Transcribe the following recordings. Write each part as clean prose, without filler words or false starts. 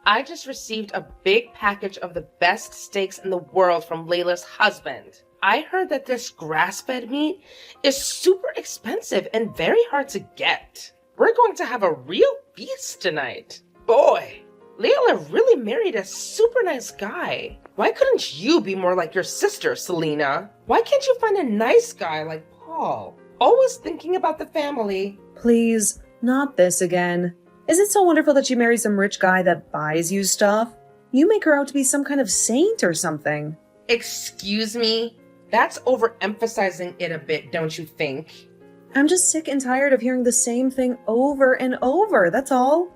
I just received a big package of the best steaks in the world from Layla's husband. I heard that this grass-fed meat is super expensive and very hard to get. We're going to have a real feast tonight. Boy, Layla really married a super nice guy. Why couldn't you be more like your sister, Selena? Why can't you find a nice guy like Paul? Always thinking about the family. Please, not this again. Is it so wonderful that you marry some rich guy that buys you stuff? You make her out to be some kind of saint or something. Excuse me? That's overemphasizing it a bit, don't you think? I'm just sick and tired of hearing the same thing over and over, that's all.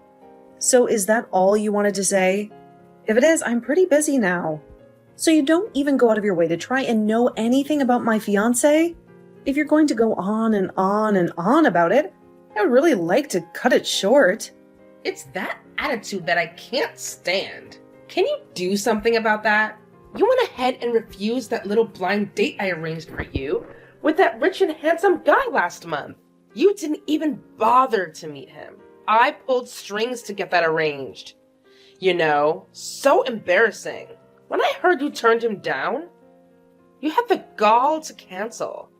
So is that all you wanted to say? If it is, I'm pretty busy now. So you don't even go out of your way to try and know anything about my fiancé? If you're going to go on and on and on about it, I would really like to cut it short. It's that attitude that I can't stand. Can you do something about that? You went ahead and refused that little blind date I arranged for you with that rich and handsome guy last month. You didn't even bother to meet him. I pulled strings to get that arranged. You know, so embarrassing. When I heard you turned him down, you had the gall to cancel.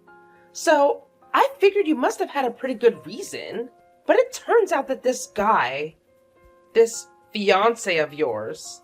So I figured you must have had a pretty good reason. But it turns out that this guy, this fiancé of yours,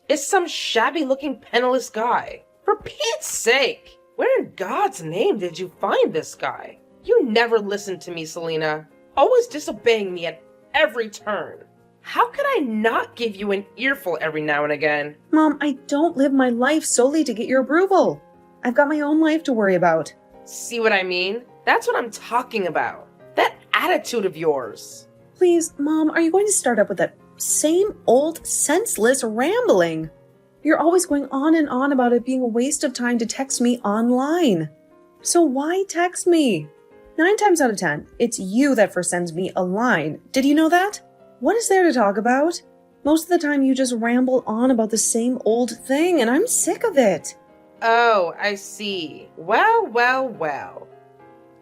is some shabby-looking penniless guy. For Pete's sake, where in God's name did you find this guy? You never listened to me, Selena. Always disobeying me at every turn. How could I not give you an earful every now and again? Mom, I don't live my life solely to get your approval. I've got my own life to worry about. See what I mean? That's what I'm talking about. That attitude of yours. Please, Mom, are you going to start up with that same old senseless rambling? You're always going on and on about it being a waste of time to text me online. So why text me? 9 times out of 10, it's you that first sends me a line. Did you know that? What is there to talk about? Most of the time you just ramble on about the same old thing, and I'm sick of it. Oh, I see. Well.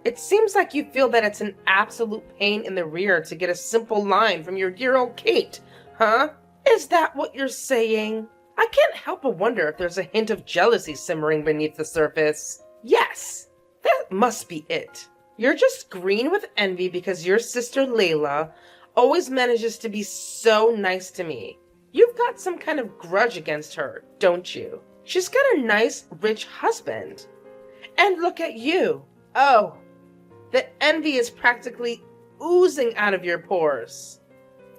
It seems like you feel that it's an absolute pain in the rear to get a simple line from your dear old Kate, huh? Is that what you're saying? I can't help but wonder if there's a hint of jealousy simmering beneath the surface. Yes, that must be it. You're just green with envy because your sister Layla always manages to be so nice to me. You've got some kind of grudge against her, don't you? She's got a nice, rich husband. And look at you. Oh, the envy is practically oozing out of your pores.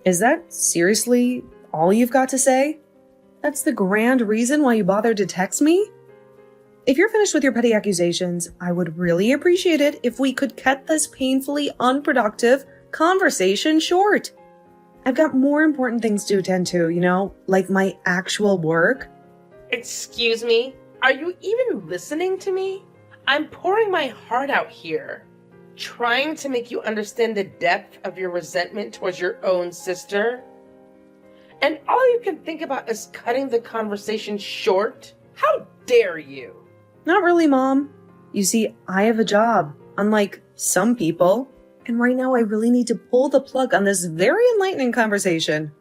Is that seriously all you've got to say? That's the grand reason why you bothered to text me? If you're finished with your petty accusations, I would really appreciate it if we could cut this painfully unproductive conversation short. I've got more important things to attend to, like my actual work. Excuse me? Are you even listening to me? I'm pouring my heart out here, trying to make you understand the depth of your resentment towards your own sister. And all you can think about is cutting the conversation short? How dare you? Not really, Mom. You see, I have a job, unlike some people. And right now I really need to pull the plug on this very enlightening conversation.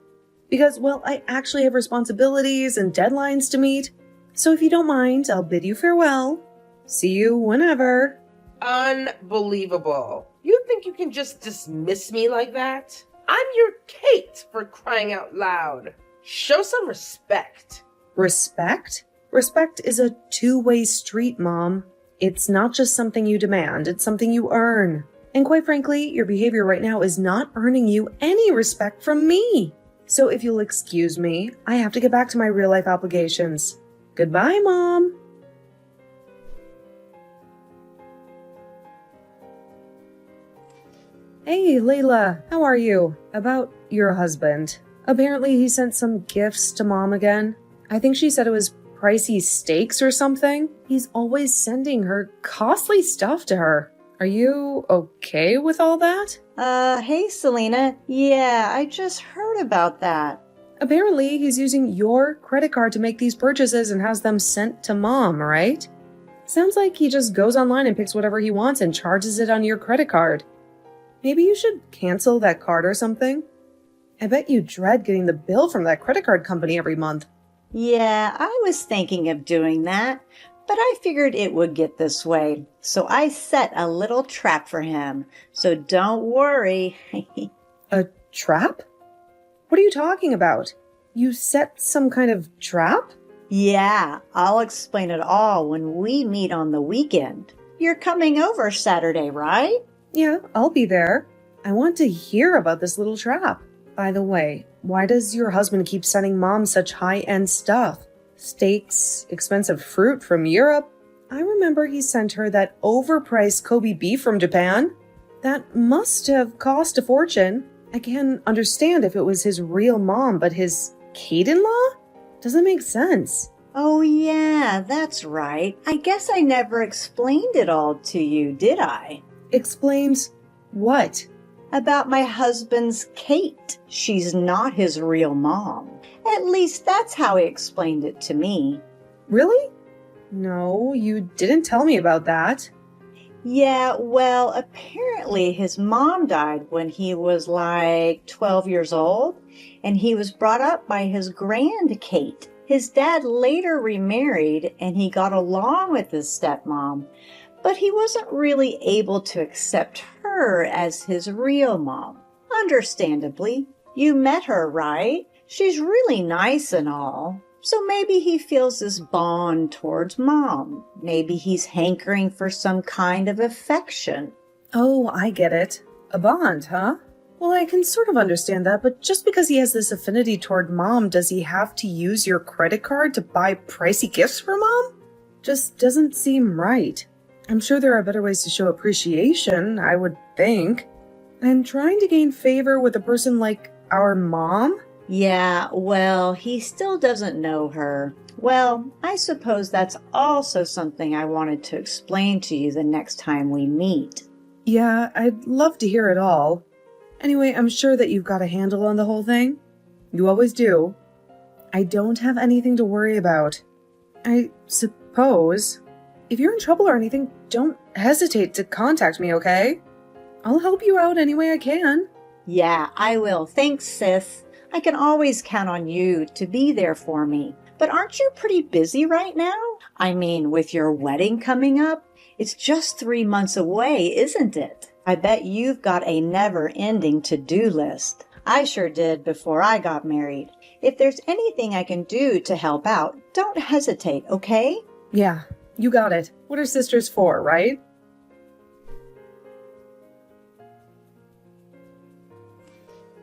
Because, well, I actually have responsibilities and deadlines to meet. So if you don't mind, I'll bid you farewell. See you whenever. Unbelievable. You think you can just dismiss me like that? I'm your Kate, for crying out loud. Show some respect. Respect? Respect is a two-way street, Mom. It's not just something you demand, it's something you earn. And quite frankly, your behavior right now is not earning you any respect from me. So if you'll excuse me, I have to get back to my real-life obligations. Goodbye, Mom. Hey, Layla, how are you? About your husband. Apparently he sent some gifts to Mom again. I think she said it was pricey steaks or something. He's always sending her costly stuff to her. Are you okay with all that? Hey, Selena. Yeah, I just heard about that. Apparently he's using your credit card to make these purchases and has them sent to Mom, right? Sounds like he just goes online and picks whatever he wants and charges it on your credit card. Maybe you should cancel that card or something? I bet you dread getting the bill from that credit card company every month. Yeah, I was thinking of doing that, but I figured it would get this way. So I set a little trap for him. So don't worry. A trap? What are you talking about? You set some kind of trap? Yeah, I'll explain it all when we meet on the weekend. You're coming over Saturday, right? Yeah, I'll be there. I want to hear about this little trap. By the way, why does your husband keep sending Mom such high-end stuff? Steaks, expensive fruit from Europe? I remember he sent her that overpriced Kobe beef from Japan. That must have cost a fortune. I can understand if it was his real mom, but his Kate-in-law? Doesn't make sense. Oh yeah, that's right. I guess I never explained it all to you, did I? Explains what? About my husband's Kate. She's not his real mom. At least that's how he explained it to me. Really? No, you didn't tell me about that. Yeah, well, apparently his mom died when he was like 12 years old, and he was brought up by his grand Kate. His dad later remarried, and he got along with his stepmom, but he wasn't really able to accept her as his real mom. Understandably. You met her, right? She's really nice and all. So maybe he feels this bond towards Mom. Maybe he's hankering for some kind of affection. Oh, I get it. A bond, huh? Well, I can sort of understand that, but just because he has this affinity toward Mom, does he have to use your credit card to buy pricey gifts for Mom? Just doesn't seem right. I'm sure there are better ways to show appreciation, I would think. And trying to gain favor with a person like our mom? Yeah, well, he still doesn't know her. Well, I suppose that's also something I wanted to explain to you the next time we meet. Yeah, I'd love to hear it all. Anyway, I'm sure that you've got a handle on the whole thing. You always do. I don't have anything to worry about. I suppose. If you're in trouble or anything, don't hesitate to contact me, okay? I'll help you out any way I can. Yeah, I will. Thanks, sis. I can always count on you to be there for me. But aren't you pretty busy right now? I mean, with your wedding coming up, it's just 3 months away, isn't it? I bet you've got a never-ending to-do list. I sure did before I got married. If there's anything I can do to help out, don't hesitate, okay? Yeah, you got it. What are sisters for, right?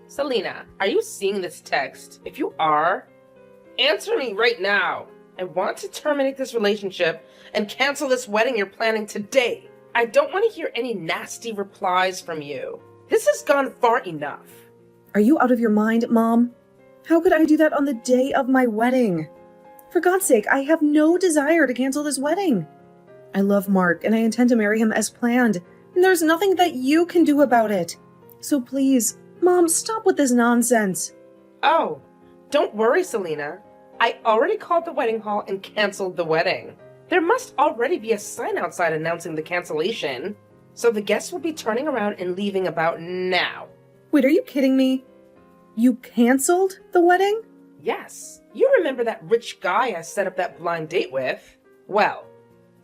Selena, are you seeing this text? If you are, answer me right now. I want to terminate this relationship and cancel this wedding you're planning today. I don't want to hear any nasty replies from you. This has gone far enough. Are you out of your mind, Mom? How could I do that on the day of my wedding? For God's sake, I have no desire to cancel this wedding. I love Mark and I intend to marry him as planned, and there's nothing that you can do about it. So please, Mom, stop with this nonsense. Oh, don't worry, Selena. I already called the wedding hall and canceled the wedding. There must already be a sign outside announcing the cancellation, so the guests will be turning around and leaving about now. Wait, are you kidding me? You canceled the wedding? Yes, you remember that rich guy I set up that blind date with? Well,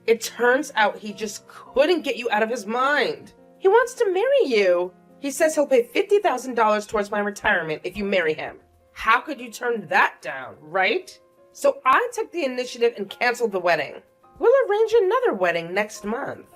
it turns out he just couldn't get you out of his mind. He wants to marry you. He says he'll pay $50,000 towards my retirement if you marry him. How could you turn that down, right? So I took the initiative and canceled the wedding. We'll arrange another wedding next month.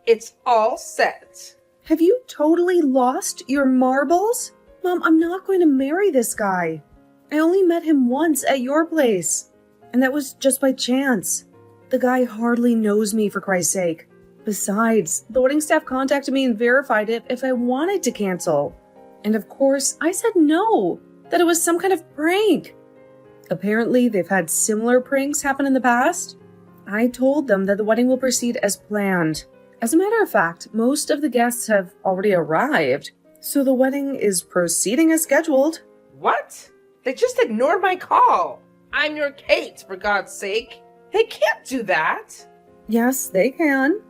It's all set. Have you totally lost your marbles? Mom, I'm not going to marry this guy. I only met him once at your place, and that was just by chance. The guy hardly knows me, for Christ's sake. Besides, the wedding staff contacted me and verified it if I wanted to cancel. And of course, I said no, that it was some kind of prank. Apparently, they've had similar pranks happen in the past. I told them that the wedding will proceed as planned. As a matter of fact, most of the guests have already arrived, so the wedding is proceeding as scheduled. What? They just ignored my call. I'm your Kate, for God's sake. They can't do that. Yes, they can.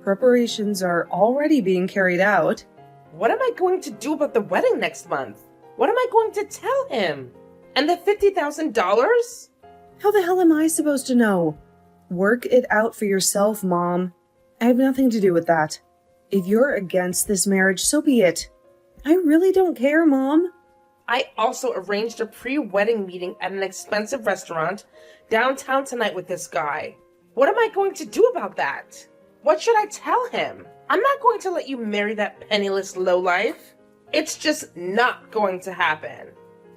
Preparations are already being carried out. What am I going to do about the wedding next month? What am I going to tell him? And the $50,000? How the hell am I supposed to know? Work it out for yourself, Mom. I have nothing to do with that. If you're against this marriage, so be it. I really don't care, Mom. I also arranged a pre-wedding meeting at an expensive restaurant downtown tonight with this guy. What am I going to do about that? What should I tell him? I'm not going to let you marry that penniless lowlife. It's just not going to happen.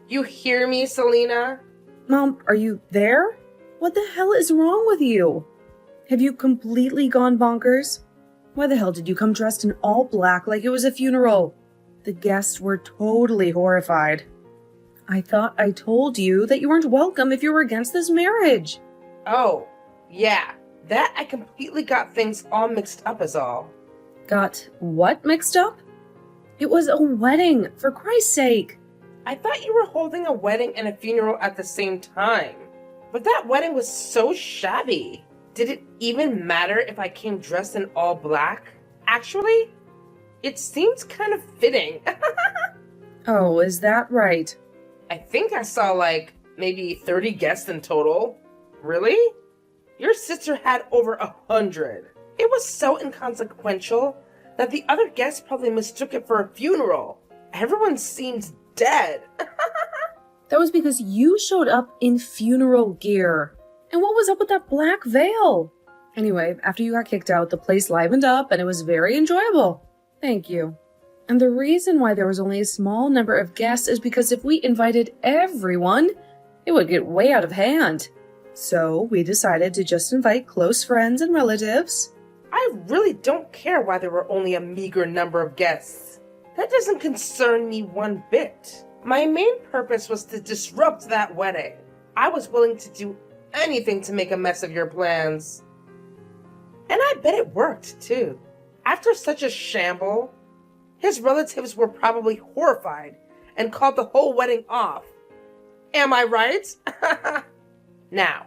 You hear me, Selena? Mom, are you there? What the hell is wrong with you? Have you completely gone bonkers? Why the hell did you come dressed in all black like it was a funeral? The guests were totally horrified. I thought I told you that you weren't welcome if you were against this marriage. Oh, yeah. That I completely got things all mixed up is all. Got what mixed up? It was a wedding, for Christ's sake. I thought you were holding a wedding and a funeral at the same time. But that wedding was so shabby. Did it even matter if I came dressed in all black? Actually, it seems kind of fitting. Oh, is that right? I think I saw maybe 30 guests in total. Really? Your sister had over 100. It was so inconsequential that the other guests probably mistook it for a funeral. Everyone seemed dead. That was because you showed up in funeral gear. And what was up with that black veil? Anyway, after you got kicked out, the place livened up and it was very enjoyable. Thank you. And the reason why there was only a small number of guests is because if we invited everyone, it would get way out of hand. So we decided to just invite close friends and relatives. I really don't care why there were only a meager number of guests. That doesn't concern me one bit. My main purpose was to disrupt that wedding. I was willing to do anything to make a mess of your plans. And I bet it worked, too. After such a shamble, his relatives were probably horrified and called the whole wedding off. Am I right? Now,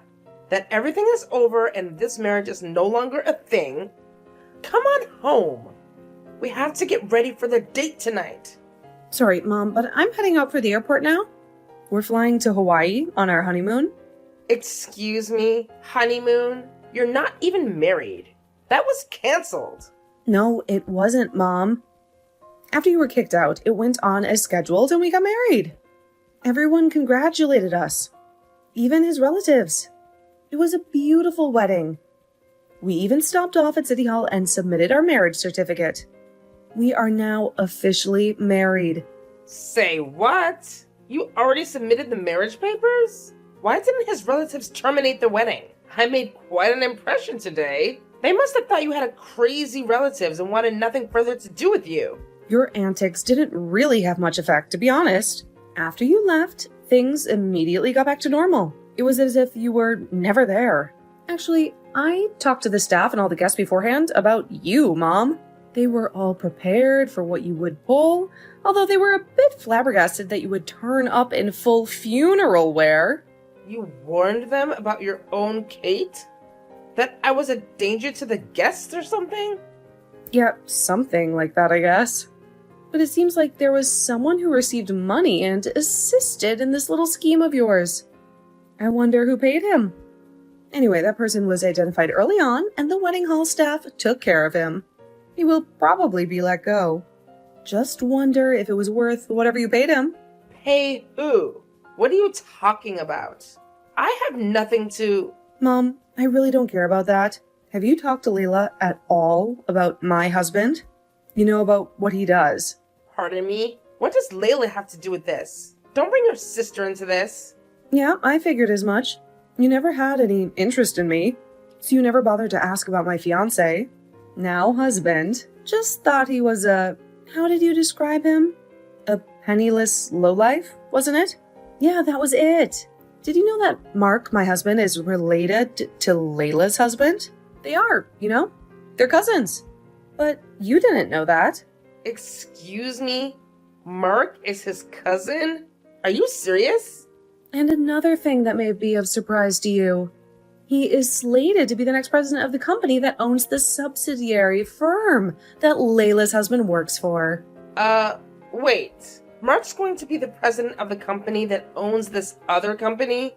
that everything is over and this marriage is no longer a thing, come on home. We have to get ready for the date tonight. Sorry, Mom, but I'm heading out for the airport now. We're flying to Hawaii on our honeymoon. Excuse me, honeymoon? You're not even married. That was canceled. No, it wasn't, Mom. After you were kicked out, it went on as scheduled and we got married. Everyone congratulated us. Even his relatives. It was a beautiful wedding. We even stopped off at City Hall and submitted our marriage certificate. We are now officially married. Say what? You already submitted the marriage papers? Why didn't his relatives terminate the wedding? I made quite an impression today. They must have thought you had crazy relatives and wanted nothing further to do with you. Your antics didn't really have much effect, to be honest. After you left, things immediately got back to normal. It was as if you were never there. Actually, I talked to the staff and all the guests beforehand about you, Mom. They were all prepared for what you would pull, although they were a bit flabbergasted that you would turn up in full funeral wear. You warned them about your own Kate? That I was a danger to the guests or something? Yeah, something like that, I guess. But it seems like there was someone who received money and assisted in this little scheme of yours. I wonder who paid him. Anyway, that person was identified early on, and the wedding hall staff took care of him. He will probably be let go. Just wonder if it was worth whatever you paid him. Pay who? What are you talking about? I have nothing to... Mom, I really don't care about that. Have you talked to Leila at all about my husband? You know, about what he does. Pardon me? What does Layla have to do with this? Don't bring your sister into this. Yeah, I figured as much. You never had any interest in me, so you never bothered to ask about my fiancé. Now husband. Just thought he was a... How did you describe him? A penniless lowlife, wasn't it? Yeah, that was it. Did you know that Mark, my husband, is related to Layla's husband? They are, you know? They're cousins. But you didn't know that. Excuse me? Mark is his cousin? Are you serious? And another thing that may be of surprise to you. He is slated to be the next president of the company that owns the subsidiary firm that Layla's husband works for. Wait. Mark's going to be the president of the company that owns this other company?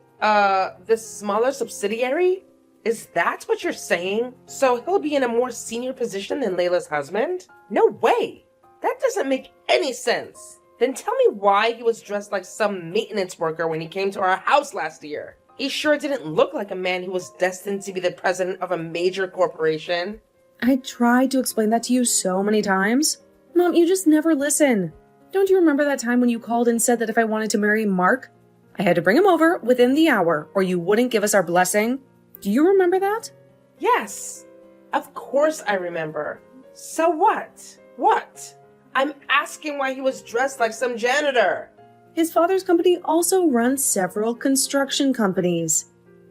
This smaller subsidiary? Is that what you're saying? So he'll be in a more senior position than Layla's husband? No way! That doesn't make any sense. Then tell me why he was dressed like some maintenance worker when he came to our house last year. He sure didn't look like a man who was destined to be the president of a major corporation. I tried to explain that to you so many times. Mom, you just never listen. Don't you remember that time when you called and said that if I wanted to marry Mark, I had to bring him over within the hour or you wouldn't give us our blessing? Do you remember that? Yes, of course I remember. So what? What? I'm asking why he was dressed like some janitor. His father's company also runs several construction companies,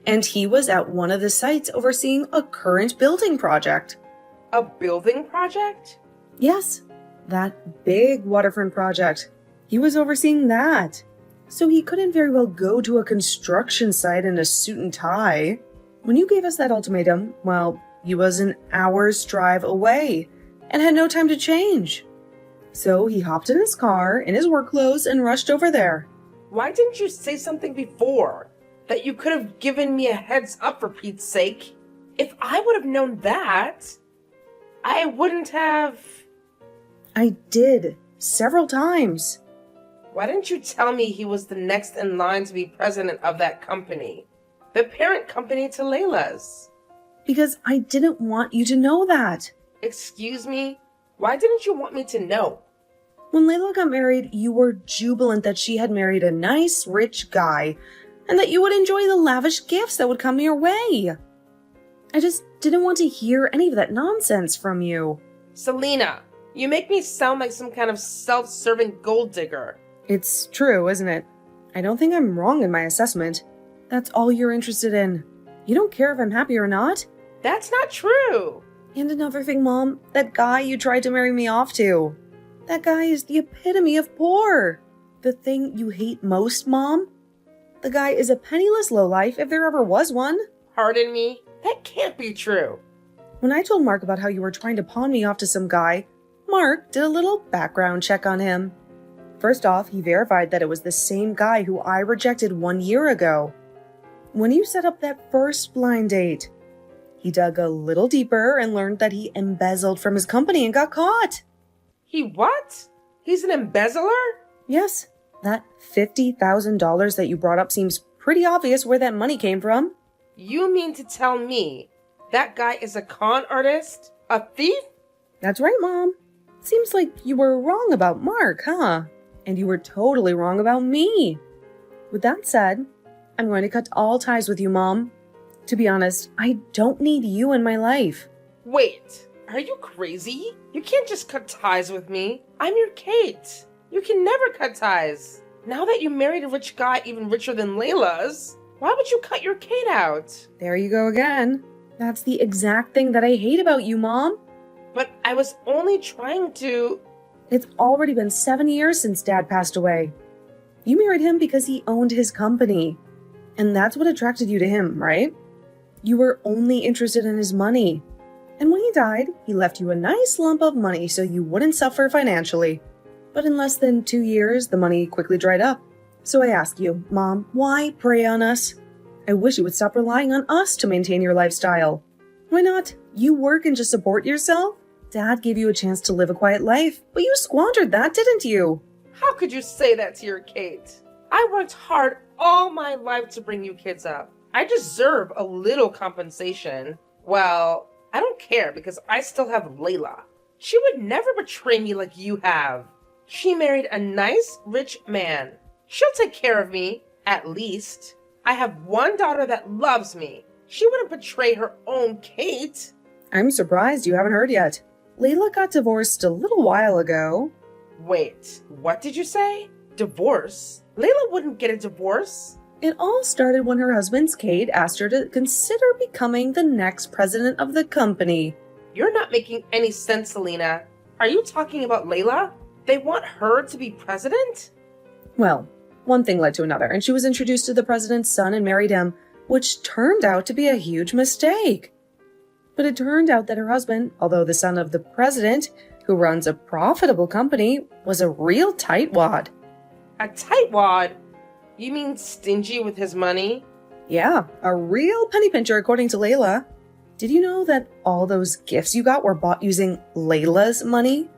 and he was at one of the sites overseeing a current building project. A building project? Yes, that big waterfront project. He was overseeing that. So he couldn't very well go to a construction site in a suit and tie. When you gave us that ultimatum, well, he was an hour's drive away and had no time to change. So he hopped in his car, in his work clothes, and rushed over there. Why didn't you say something before? That you could have given me a heads up, for Pete's sake. If I would have known that, I wouldn't have... I did, several times. Why didn't you tell me he was the next in line to be president of that company? The parent company to Layla's. Because I didn't want you to know that. Excuse me? Why didn't you want me to know? When Layla got married, you were jubilant that she had married a nice, rich guy, and that you would enjoy the lavish gifts that would come your way. I just didn't want to hear any of that nonsense from you. Selena, you make me sound like some kind of self-serving gold digger. It's true, isn't it? I don't think I'm wrong in my assessment. That's all you're interested in. You don't care if I'm happy or not. That's not true. And another thing, Mom, that guy you tried to marry me off to. That guy is the epitome of poor. The thing you hate most, Mom? The guy is a penniless lowlife if there ever was one. Pardon me? That can't be true. When I told Mark about how you were trying to pawn me off to some guy, Mark did a little background check on him. First off, he verified that it was the same guy who I rejected 1 year ago. When you set up that first blind date, he dug a little deeper and learned that he embezzled from his company and got caught. He what? He's an embezzler? Yes, that $50,000 that you brought up seems pretty obvious where that money came from. You mean to tell me that guy is a con artist? A thief? That's right, Mom. Seems like you were wrong about Mark, huh? And you were totally wrong about me. With that said, I'm going to cut all ties with you, Mom. To be honest, I don't need you in my life. Wait, are you crazy? You can't just cut ties with me. I'm your Kate. You can never cut ties. Now that you married a rich guy even richer than Layla's, why would you cut your Kate out? There you go again. That's the exact thing that I hate about you, Mom. But I was only trying to... It's already been 7 years since Dad passed away. You married him because he owned his company. And that's what attracted you to him, right? You were only interested in his money. And when he died, he left you a nice lump of money so you wouldn't suffer financially. But in less than 2 years, the money quickly dried up. So I ask you, Mom, why prey on us? I wish you would stop relying on us to maintain your lifestyle. Why not? You work and just support yourself? Dad gave you a chance to live a quiet life, but you squandered that, didn't you? How could you say that to your Kate? I worked hard all my life to bring you kids up. I deserve a little compensation. Well, I don't care because I still have Layla. She would never betray me like you have. She married a nice, rich man. She'll take care of me, at least. I have one daughter that loves me. She wouldn't betray her own Kate. I'm surprised you haven't heard yet. Layla got divorced a little while ago. Wait, what did you say? Divorce? Layla wouldn't get a divorce. It all started when her husband's Kate asked her to consider becoming the next president of the company. You're not making any sense, Selena. Are you talking about Layla? They want her to be president? Well, one thing led to another, and she was introduced to the president's son and married him, which turned out to be a huge mistake. But it turned out that her husband, although the son of the president, who runs a profitable company, was a real tightwad. A tightwad? You mean stingy with his money? Yeah, a real penny pincher according to Layla. Did you know that all those gifts you got were bought using Layla's money?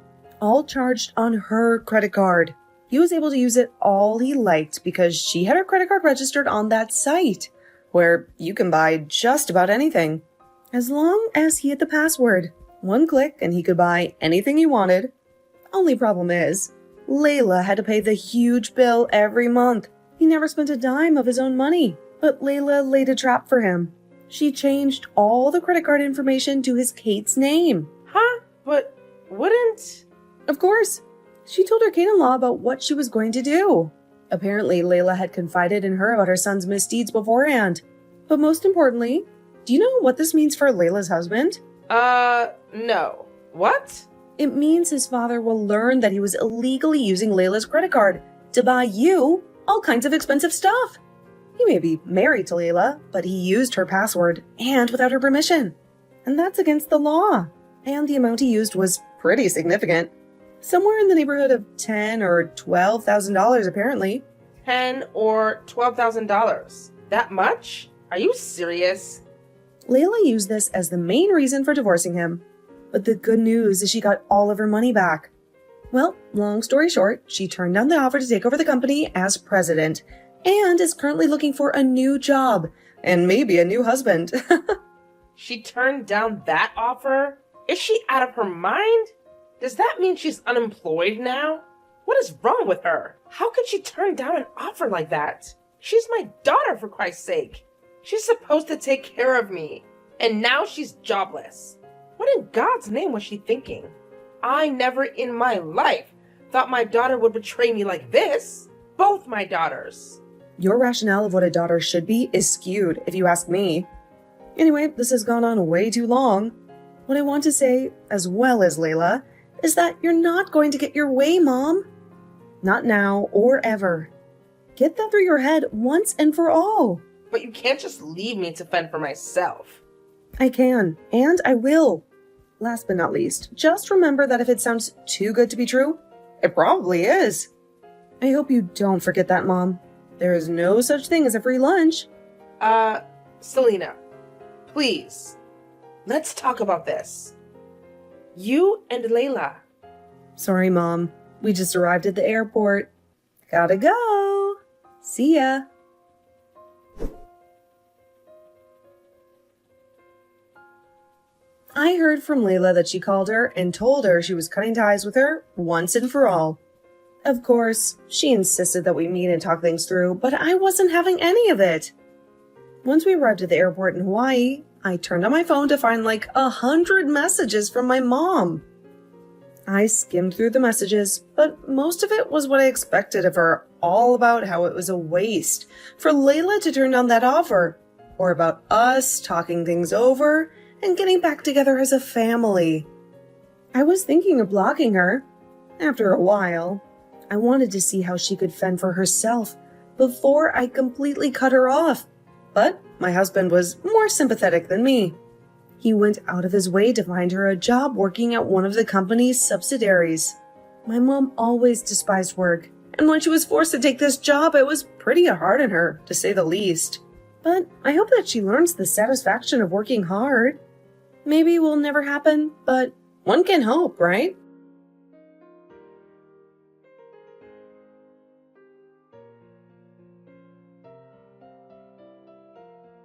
All charged on her credit card. He was able to use it all he liked because she had her credit card registered on that site, where you can buy just about anything. As long as he had the password. One click and he could buy anything he wanted. Only problem is, Layla had to pay the huge bill every month. He never spent a dime of his own money, but Layla laid a trap for him. She changed all the credit card information to his Kate's name. Huh? But wouldn't... Of course. She told her Kate-in-law about what she was going to do. Apparently, Layla had confided in her about her son's misdeeds beforehand. But most importantly, do you know what this means for Layla's husband? No. What? It means his father will learn that he was illegally using Layla's credit card to buy you all kinds of expensive stuff. He may be married to Layla, but he used her password and without her permission. And that's against the law. And the amount he used was pretty significant. Somewhere in the neighborhood of $10,000 or $12,000 apparently. $10,000 or $12,000? That much? Are you serious? Layla used this as the main reason for divorcing him. But the good news is she got all of her money back. Well, long story short, she turned down the offer to take over the company as president and is currently looking for a new job and maybe a new husband. She turned down that offer? Is she out of her mind? Does that mean she's unemployed now? What is wrong with her? How could she turn down an offer like that? She's my daughter, for Christ's sake. She's supposed to take care of me, and now she's jobless. What in God's name was she thinking? I never in my life thought my daughter would betray me like this. Both my daughters. Your rationale of what a daughter should be is skewed, if you ask me. Anyway, this has gone on way too long. What I want to say, as well as Layla, is that you're not going to get your way, Mom. Not now or ever. Get that through your head once and for all. But you can't just leave me to fend for myself. I can, and I will. Last but not least, just remember that if it sounds too good to be true, it probably is. I hope you don't forget that, Mom. There is no such thing as a free lunch. Selena, please, let's talk about this. You and Layla. Sorry, Mom. We just arrived at the airport. Gotta go. See ya. I heard from Layla that she called her and told her she was cutting ties with her once and for all. Of course, she insisted that we meet and talk things through, but I wasn't having any of it. Once we arrived at the airport in Hawaii, I turned on my phone to find like 100 messages from my mom. I skimmed through the messages, but most of it was what I expected of her, all about how it was a waste for Layla to turn down that offer, or about us talking things over and getting back together as a family. I was thinking of blocking her. After a while, I wanted to see how she could fend for herself before I completely cut her off. But my husband was more sympathetic than me. He went out of his way to find her a job working at one of the company's subsidiaries. My mom always despised work, and when she was forced to take this job, it was pretty hard on her, to say the least. But I hope that she learns the satisfaction of working hard. Maybe it will never happen, but one can hope, right?